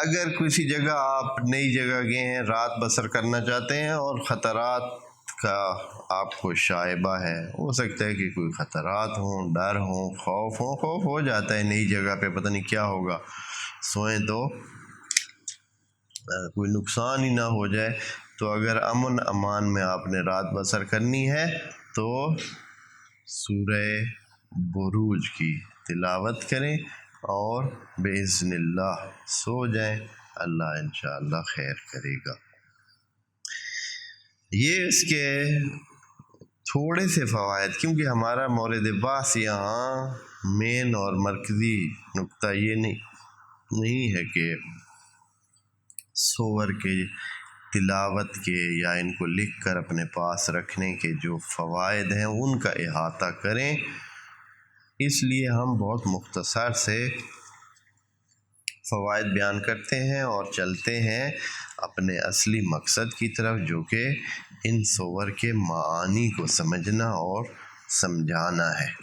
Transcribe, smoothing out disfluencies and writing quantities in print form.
اگر کسی جگہ آپ نئی جگہ گئے ہیں، رات بسر کرنا چاہتے ہیں اور خطرات کا آپ کو شائبہ ہے، ہو سکتا ہے کہ کوئی خطرات ہوں، ڈر ہوں، خوف ہو جاتا ہے نئی جگہ پہ، پتہ نہیں کیا ہوگا، سوئیں تو کوئی نقصان ہی نہ ہو جائے، تو اگر امن امان میں آپ نے رات بسر کرنی ہے تو سورہ بروج کی تلاوت کریں اور بِإِذْنِ اللہ سو جائیں، اللہ انشاءاللہ خیر کرے گا۔ یہ اس کے تھوڑے سے فوائد، کیونکہ ہمارا مورد بحث یہاں مین اور مرکزی نقطہ یہ نہیں ہے کہ سور کے تلاوت کے یا ان کو لکھ کر اپنے پاس رکھنے کے جو فوائد ہیں ان کا احاطہ کریں، اس لیے ہم بہت مختصر سے فوائد بیان کرتے ہیں اور چلتے ہیں اپنے اصلی مقصد کی طرف، جو کہ ان سور کے معانی کو سمجھنا اور سمجھانا ہے۔